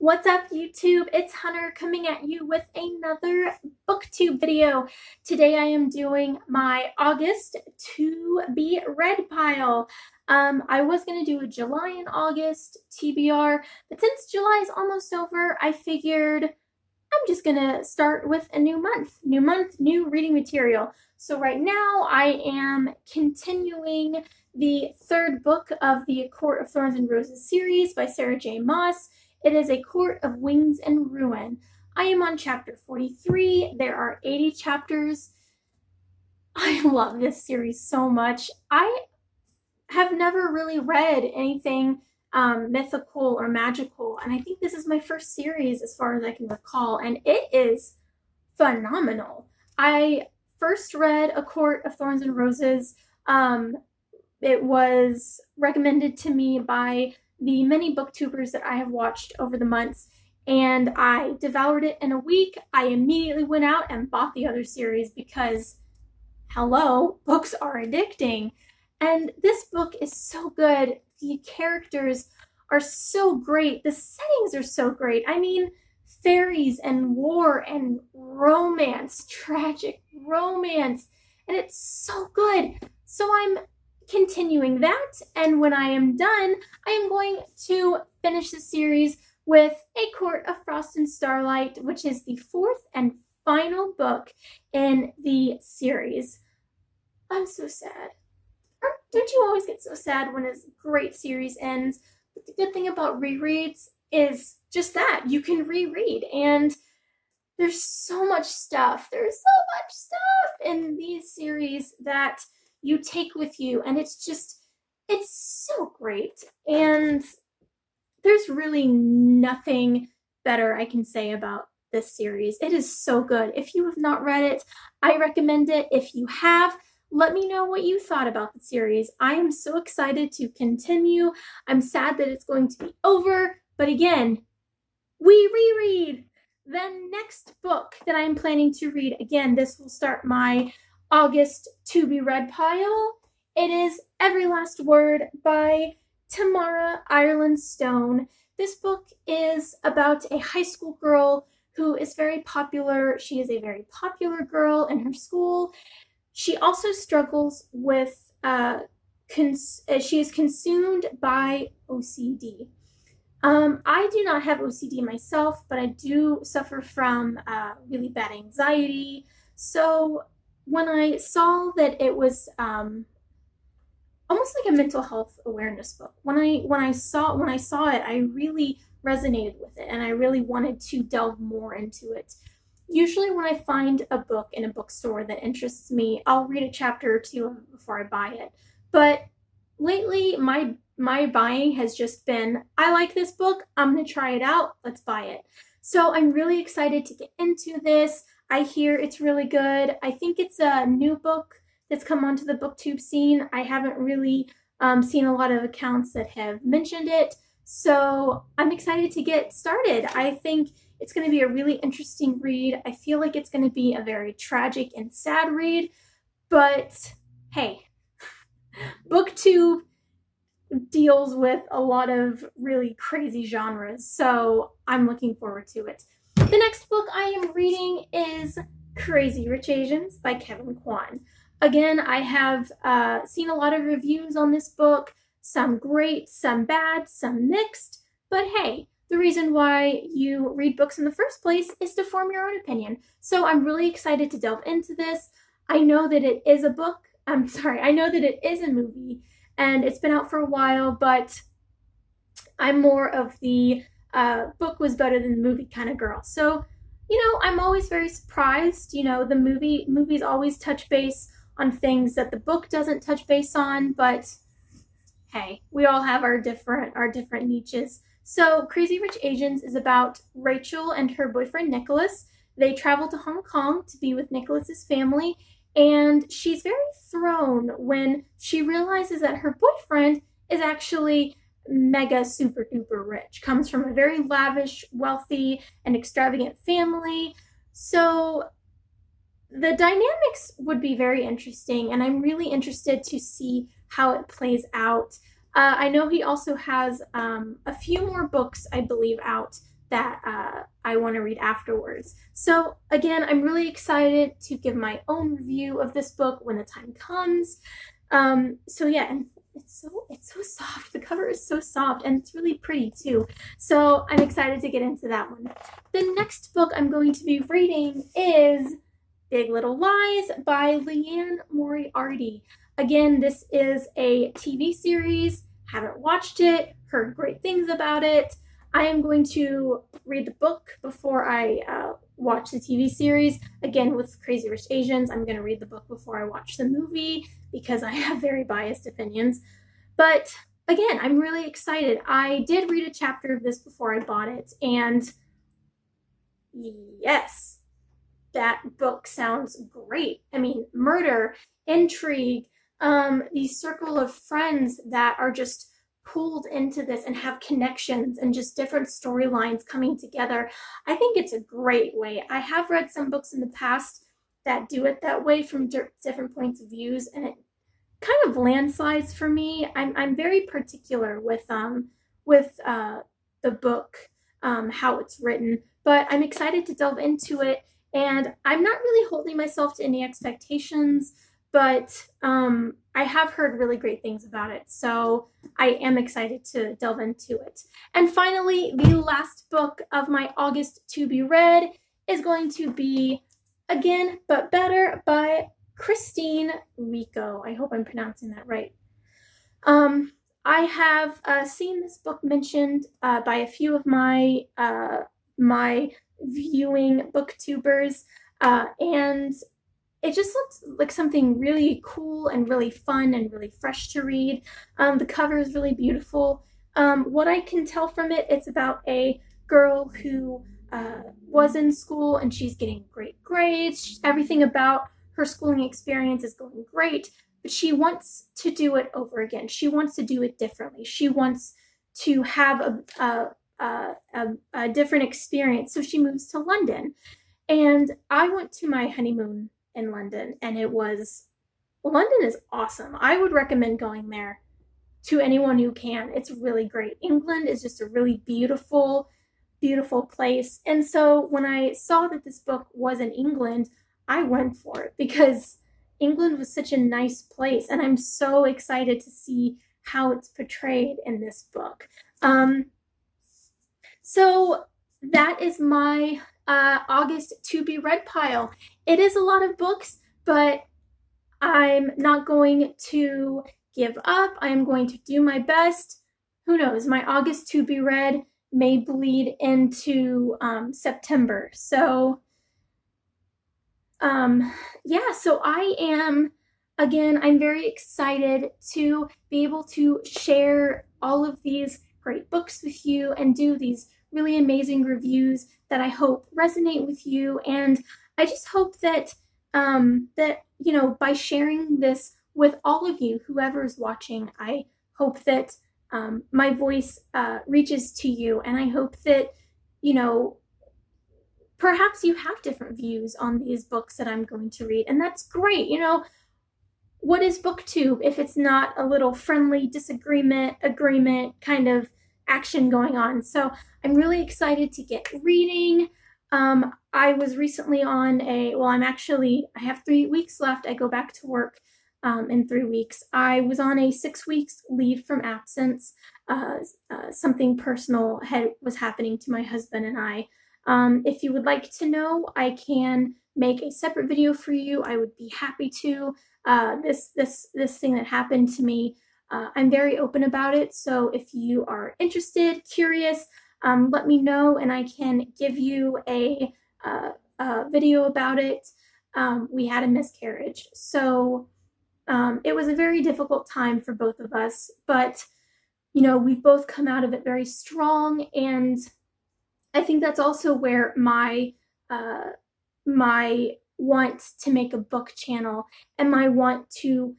What's up, YouTube? It's Hunter coming at you with another booktube video. Today I am doing my August to be read pile. I was going to do a July and August TBR, but since July is almost over, I figured I'm just going to start with a new month. New month, new reading material. So right now I am continuing the third book of the Court of Thorns and Roses series by Sarah J. Maas. It is A Court of Wings and Ruin. I am on chapter 43. There are 80 chapters. I love this series so much. I have never really read anything mythical or magical, and I think this is my first series as far as I can recall, and it is phenomenal. I first read A Court of Thorns and Roses. It was recommended to me by the many booktubers that I have watched over the months, and I devoured it in a week. I immediately went out and bought the other series because, hello, books are addicting. And this book is so good. The characters are so great. The settings are so great. I mean, fairies and war and romance, tragic romance, and it's so good. So I'm continuing that, and when I am done, I am going to finish the series with A Court of Frost and Starlight, which is the fourth and final book in the series. I'm so sad. Don't you always get so sad when a great series ends? But the good thing about rereads is just that. You can reread, and there's so much stuff. There's so much stuff in these series that you take with you, and it's so great. And there's really nothing better I can say about this series. It is so good. If you have not read it, I recommend it. If you have, let me know what you thought about the series. I am so excited to continue. I'm sad that it's going to be over, but again, we reread. The next book that I'm planning to read, again, this will start my August to be read pile. It is Every Last Word by Tamara Ireland Stone. This book is about a high school girl who is very popular. She is a very popular girl in her school. She also struggles with, she is consumed by OCD. I do not have OCD myself, but I do suffer from really bad anxiety. So when I saw that it was almost like a mental health awareness book, when I saw it, I really resonated with it, and I really wanted to delve more into it. Usually when I find a book in a bookstore that interests me, I'll read a chapter or two before I buy it. But lately, my buying has just been, I like this book, I'm gonna try it out, let's buy it. So I'm really excited to get into this. I hear it's really good. I think it's a new book that's come onto the booktube scene. I haven't really seen a lot of accounts that have mentioned it, so I'm excited to get started. I think it's going to be a really interesting read. I feel like it's going to be a very tragic and sad read, but hey, booktube deals with a lot of really crazy genres, so I'm looking forward to it. The next book I am reading is Crazy Rich Asians by Kwan. Again, I have seen a lot of reviews on this book, some great, some bad, some mixed, but hey, the reason why you read books in the first place is to form your own opinion. So I'm really excited to delve into this. I know that it is a book. I know that it is a movie, and it's been out for a while, but I'm more of the book was better than the movie kind of girl. So, you know, I'm always very surprised. You know, the movies always touch base on things that the book doesn't touch base on, but hey, we all have our different niches. So Crazy Rich Asians is about Rachel and her boyfriend Nicholas. They travel to Hong Kong to be with Nicholas's family, and she's very thrown when she realizes that her boyfriend is actually mega super duper rich, comes from a very lavish, wealthy, and extravagant family. So the dynamics would be very interesting, and I'm really interested to see how it plays out. I know he also has a few more books, I believe, out that I want to read afterwards. So again, I'm really excited to give my own review of this book when the time comes. So yeah, and it's so soft. The cover is so soft, and it's really pretty too. So I'm excited to get into that one. The next book I'm going to be reading is Big Little Lies by Liane Moriarty. Again, this is a TV series. Haven't watched it, heard great things about it. I am going to read the book before I watch the TV series. Again, with Crazy Rich Asians, I'm going to read the book before I watch the movie because I have very biased opinions. But again, I'm really excited. I did read a chapter of this before I bought it, and yes, that book sounds great. I mean, murder, intrigue, these circle of friends that are just pulled into this and have connections and just different storylines coming together. I think it's a great way. I have read some books in the past that do it that way from different points of views, and it kind of landslides for me. I'm very particular with the book, how it's written, but I'm excited to delve into it, and I'm not really holding myself to any expectations, but I have heard really great things about it, so I am excited to delve into it. And finally, the last book of my August to be read is going to be Again But Better by Christine Ricco. I hope I'm pronouncing that right. I have seen this book mentioned by a few of my viewing booktubers, and it just looks like something really cool and really fun and really fresh to read. The cover is really beautiful. What I can tell from it, it's about a girl who was in school and she's getting great grades. Everything about her schooling experience is going great, but she wants to do it over again. She wants to do it differently. She wants to have a different experience. So she moves to London. And I went to my honeymoon in London, and London is awesome. I would recommend going there to anyone who can. It's really great. England is just a really beautiful place. And so when I saw that this book was in England, I went for it because England was such a nice place, and I'm so excited to see how it's portrayed in this book. So that is my August to be read pile. It is a lot of books, but I'm not going to give up. I am going to do my best. Who knows? My August to be read may bleed into September. So yeah, so I'm very excited to be able to share all of these great books with you and do these really amazing reviews that I hope resonate with you. And I just hope that by sharing this with all of you, whoever is watching, I hope that my voice reaches to you, and I hope that perhaps you have different views on these books that I'm going to read, and that's great. What is BookTube if it's not a little friendly agreement kind of action going on? So I'm really excited to get reading. I was recently on I have 3 weeks left. I go back to work in 3 weeks. I was on a 6 weeks leave from absence. Something personal was happening to my husband and I. If you would like to know, I can make a separate video for you. I would be happy to. This thing that happened to me, I'm very open about it. So if you are interested, curious, let me know, and I can give you a video about it. We had a miscarriage, so it was a very difficult time for both of us, but we've both come out of it very strong, and I think that's also where my want to make a book channel and my want to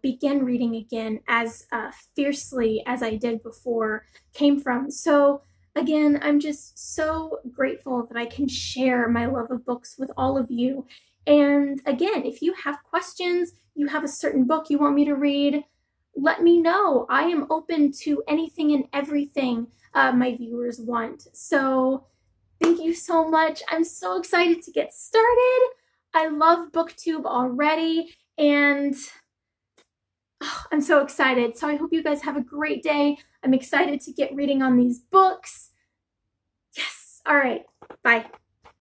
begin reading again as fiercely as I did before came from. So again, I'm just so grateful that I can share my love of books with all of you. And again, if you have questions, you have a certain book you want me to read, let me know. I am open to anything and everything my viewers want. So thank you so much. I'm so excited to get started. I love BookTube already, and I'm so excited. So I hope you guys have a great day. I'm excited to get reading on these books. Yes. All right. Bye.